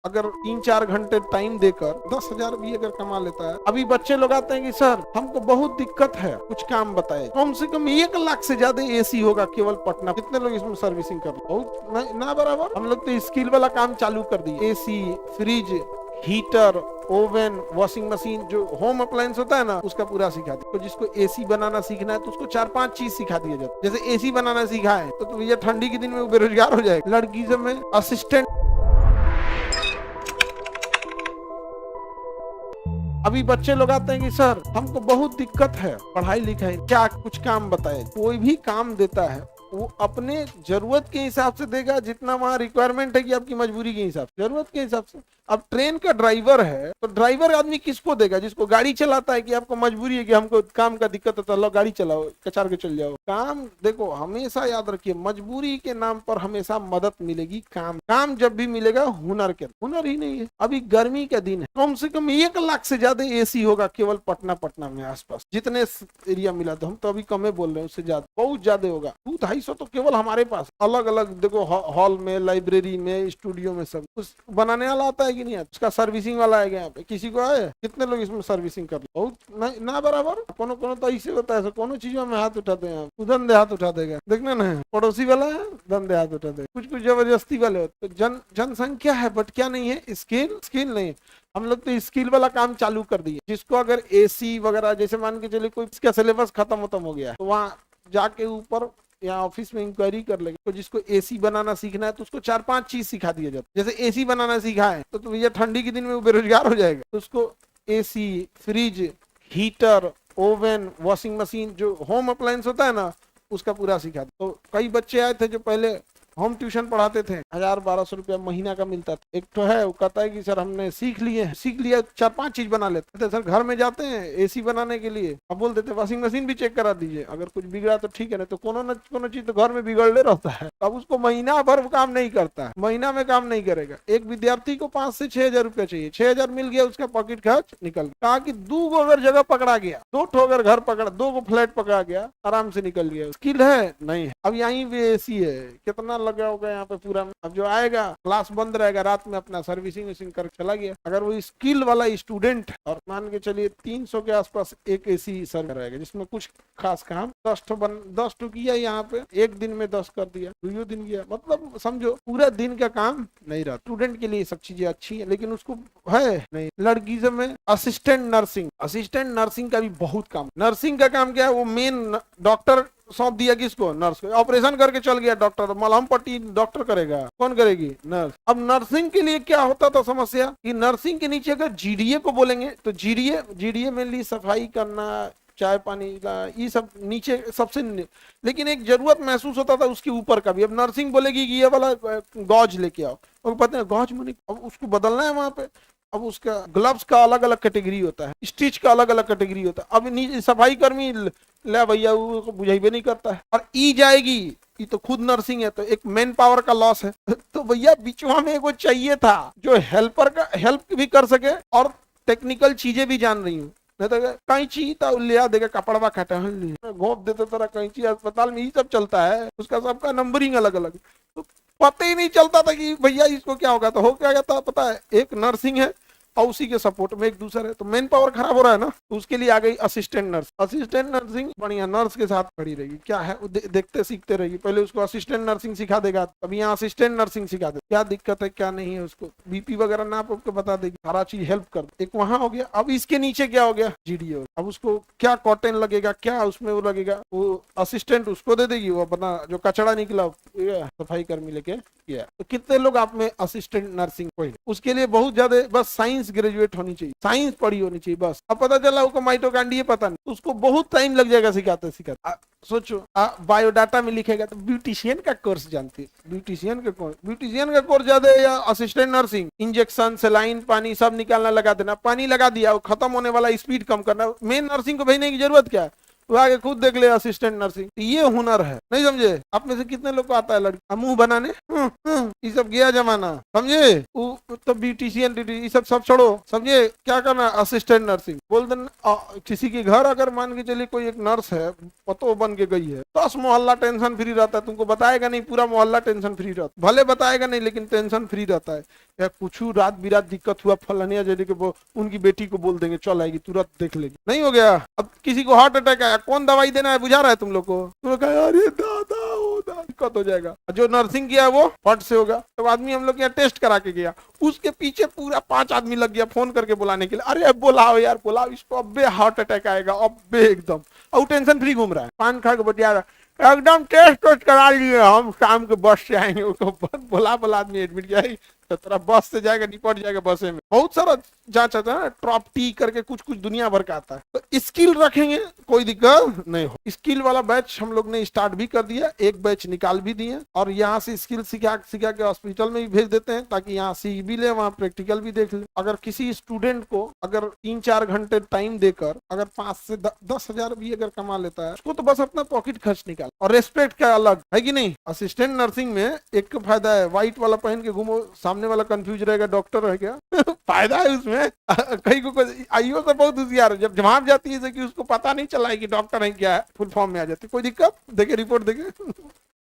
अगर 3-4 घंटे टाइम देकर 10,000 भी अगर कमा लेता है। अभी बच्चे लोग आते हैं कि सर हमको बहुत दिक्कत है, कुछ काम बताए। कम से कम 1 लाख से ज्यादा एसी होगा केवल पटना। कितने लोग इसमें सर्विसिंग कर, बहुत ना बराबर। हम लोग तो स्किल वाला काम चालू कर दिए। AC, fridge, heater, oven, washing machine, जो होम अप्लायंस होता है ना, उसका पूरा सिखा दिया। तो जिसको एसी बनाना सीखना है तो उसको 4-5 चीज सिखा दिया जाता है। जैसे एसी बनाना सीखा है तो भैया ठंडी के दिन में वो बेरोजगार हो जाएगा। लड़की सब में असिस्टेंट। अभी बच्चे लोग आते हैं कि सर हमको बहुत दिक्कत है, पढ़ाई लिखाई, क्या कुछ काम बताए। कोई भी काम देता है वो अपने जरूरत के हिसाब से देगा, जितना वहाँ रिक्वायरमेंट है कि आपकी मजबूरी के हिसाब से, जरूरत के हिसाब से। अब ट्रेन का ड्राइवर है तो ड्राइवर आदमी किसको देगा? जिसको गाड़ी चलाता है कि आपको मजबूरी है कि हमको काम का दिक्कत है तो लो गाड़ी चलाओ, कचार के चल जाओ। काम देखो, हमेशा याद रखिए, मजबूरी के नाम पर हमेशा मदद मिलेगी। काम जब भी मिलेगा हुनर के, हुनर ही नहीं है। अभी गर्मी का दिन है, कम से कम 1 लाख से ज्यादा एसी होगा केवल पटना में आसपास जितने एरिया मिला। तो हम तो अभी कम बोल रहे हैं, उससे ज्यादा बहुत ज्यादा होगा। 200-250 तो केवल हमारे पास। अलग अलग देखो, हॉल में, लाइब्रेरी में, स्टूडियो में, सब कुछ बनाने वाला आता है कि नहीं आता? उसका सर्विसिंग वाला है यहाँ पे, किसी को है? कितने लोग इसमें सर्विसिंग कर, बहुत ना बराबर। कोनो तो ऐसे होता है, कोनो चीजों में हाथ उठाते हैं, उधन दे हाथ उठा देगा। देखना ना, पड़ोसी वाला है धन दे हाथ उठा देगा। कुछ जबरदस्ती वाले होते। तो जनसंख्या है बट क्या नहीं है? स्किल नहीं। हम लोग तो स्किल वाला काम चालू कर दिए। जिसको अगर एसी वगैरह, जैसे मान के चलिए कोई इसका सिलेबस खत्म हो गया है तो वहाँ जाके ऊपर या ऑफिस में इंक्वायरी कर लेंगे। तो जिसको एसी बनाना सीखना है तो उसको 4-5 चीज सिखा दिया जाता है। जैसे एसी बनाना सीखा है तो भैया ठंडी के दिन में वो बेरोजगार हो जाएगा। तो उसको AC, fridge, heater, oven, washing machine, जो होम अप्लायंस होता है ना, उसका पूरा सिखा दिया। तो कई बच्चे आए थे जो पहले होम ट्यूशन पढ़ाते थे, 1000-1200 रुपया महीना का मिलता था। एक तो है वो कहता है कि सर हमने सीख लिया 4-5 चीज बना लेते थे। सर घर में जाते हैं एसी बनाने के लिए, अब बोल देते वॉशिंग मशीन भी चेक करा दीजिए, अगर कुछ बिगड़ा तो ठीक है, नहीं तो कोनो चीज तो घर में बिगड़ले रहता है। अब उसको महीना भर काम नहीं करता है, महीना में काम नहीं करेगा। एक विद्यार्थी को 5 से 6 हजार रुपया चाहिए। 6 हजार मिल गया, उसका पॉकेट खर्च निकल गया। कहा कि 2 अगर जगह पकड़ा गया, 2 अगर घर पकड़ा, 2 फ्लैट पकड़ा गया, आराम से निकल गया। स्किल है नहीं है। अब यहीं भी एसी है, कितना लगा होगा यहाँ पे पूरा। अब जो आएगा क्लास बंद रहेगा, रात में अपना सर्विसिंग कर चला गया। अगर वो स्किल वाला स्टूडेंट, और मान के चलिए 300 के आसपास एक एसी सर्व रहेगा, जिसमें कुछ खास काम 10 ठो किया यहाँ पे, एक दिन में 10 कर दिया, 2 दिन किया, मतलब समझो पूरा दिन का काम नहीं रहा। स्टूडेंट के लिए सब चीजें अच्छी है, लेकिन उसको है नहीं। लड़की से में असिस्टेंट नर्सिंग का भी बहुत काम। नर्सिंग का काम क्या है? वो मेन डॉक्टर सौंप दिया किसको? नर्स को। ऑपरेशन करके चल गया डॉक्टर, मलहम पट्टी डॉक्टर करेगा, कौन करेगी? नर्स। अब नर्सिंग के लिए क्या होता था समस्या कि नर्सिंग के नीचे अगर जीडीए को बोलेंगे तो जीडीए में ली सफाई करना, चाय पानी, ये सब नीचे सबसे लेकिन एक जरूरत महसूस होता था उसके ऊपर का भी। अब नर्सिंग बोलेगी कि ये वाला गॉज लेके आओ, और पता है गॉज मनी, अब उसको बदलना है वहां पे। अब उसका ग्लव्स का अलग अलग कैटेगरी होता है, स्टिच का अलग अलग कैटेगरी होता है। अब सफाई कर्मी ले भैया वो बुझाइबे नहीं करता है, और ई जाएगी, ये तो खुद नर्सिंग है, तो एक मैन पावर का लॉस है। तो भैया बीचवा में एगो चाहिए था जो हेल्प भी कर सके और टेक्निकल चीजें भी जान रही हूँ। नहीं तो कैंची तो ले देगा, कपड़वा काटा घोंप देते तरह कैंची। अस्पताल में ये सब चलता है, उसका सबका नंबरिंग अलग अलग। तो पता ही नहीं चलता था कि भैया इसको क्या होगा। तो हो क्या गया था पता है? एक नर्सिंग है और उसी के सपोर्ट में एक दूसरा है, तो मेन पावर खराब हो रहा है ना, तो उसके लिए आ गई असिस्टेंट नर्सिंग। बढ़िया नर्स के साथ खड़ी रहेगी, क्या है वो देखते सीखते रहेगी। पहले उसको असिस्टेंट नर्सिंग सिखा देगा, अब यहाँ असिस्टेंट नर्सिंग सिखा दे, क्या दिक्कत है क्या नहीं है, उसको बीपी वगैरह नाप के बता देगी, सारा चीज हेल्प कर दे। एक वहां हो गया। अब इसके नीचे क्या हो गया? जीडीओ। अब उसको क्या कॉटन लगेगा, क्या उसमें वो लगेगा, वो असिस्टेंट उसको दे देगी, वो अपना जो कचड़ा निकला सफाई कर्मी लेके किया। तो कितने लोग आप में असिस्टेंट नर्सिंग कोई? उसके लिए बहुत ज्यादा बस साइंस ग्रेजुएट होनी चाहिए, साइंस पढ़ी होनी चाहिए बस। अब पता चला उसको माइटोकॉन्ड्रिया पता नहीं, उसको बहुत टाइम लग जाएगा सिखाते। सोचो बायोडाटा में लिखेगा तो ब्यूटिशियन का कोर्स जानती है, ब्यूटिशियन का कोर्स ज्यादा है या असिस्टेंट नर्सिंग? इंजेक्शन, सलाइन, पानी सब निकालना, लगा देना, पानी लगा दिया, वो खत्म होने वाला स्पीड कम करना। मेन नर्सिंग को भेजने की जरूरत क्या है? वो आगे खुद देख ले असिस्टेंट नर्सिंग। ये हुनर है, नहीं समझे? आप में से कितने लोग को आता है लड़की मुंह बनाने? ये सब गया जमाना, समझे? तो ब्यूटिशियन ये सब छोड़ो, समझे? क्या करना? असिस्टेंट नर्सिंग बोल देना। किसी के घर अगर मान के चलिए कोई एक नर्स है, पतो बन के गई है, 10 मोहल्ला टेंशन फ्री रहता है। तुमको बताएगा नहीं, पूरा मोहल्ला टेंशन फ्री रहता, भले बताएगा नहीं लेकिन टेंशन फ्री रहता है। या कुछ रात बिरात दिक्कत हुआ फलानिया जैसे कि वो उनकी बेटी को बोल देंगे चल आएगी तुरंत देख लेगी, नहीं हो गया। अब किसी को हार्ट अटैक आया, कौन दवाई देना है बुझा रहा है तुम लोग को, तुम लोग कहा अरे दादा हो दादा, दिक्कत हो जाएगा। जो नर्सिंग किया है वो फट से होगा। तो आदमी हम लोग यहाँ टेस्ट करा के गया, उसके पीछे पूरा 5 आदमी लग गया फोन करके बुलाने के लिए, अरे अब बुलाओ यार बुलाओ इसको, अब्बे हार्ट अटैक आएगा अब्बे एकदम, और टेंशन फ्री घूम रहा है, पान खा के बतिया रहा है, एकदम टेस्ट वेस्ट करा लिए हम शाम के बस से आएंगे, उसको बोला आदमी एडमिट किया है, तो तेरा बस से जाएगा निपट जाएगा बसे में। बहुत सारा जांच आता है, ट्रॉप टी करके कुछ कुछ दुनिया भर का आता है। तो स्किल रखेंगे कोई दिक्कत नहीं हो। स्किल वाला बैच हम लोग ने स्टार्ट भी कर दिया, एक बैच निकाल भी दिए, और यहाँ से स्किल सिखा के हॉस्पिटल में भी भेज देते हैं, ताकि यहाँ सीख भी ले वहाँ प्रैक्टिकल भी देख ले। अगर किसी स्टूडेंट को अगर 3-4 घंटे टाइम देकर अगर 5 से 10 हजार भी अगर कमा लेता है, उसको तो बस अपना पॉकेट खर्च निकाल, और रेस्पेक्ट का अलग है कि नहीं। असिस्टेंट नर्सिंग में एक फायदा है, व्हाइट वाला पहन के घूमो, सामने वाला कंफ्यूज रहेगा डॉक्टर है क्या फायदा है उसमें। कहीं को आईओ तो बहुत होशियार है, जब जवाब जाती है कि उसको पता नहीं चला है कि डॉक्टर है क्या है, फुल फॉर्म में आ जाती, कोई दिक्कत, देखे रिपोर्ट देखे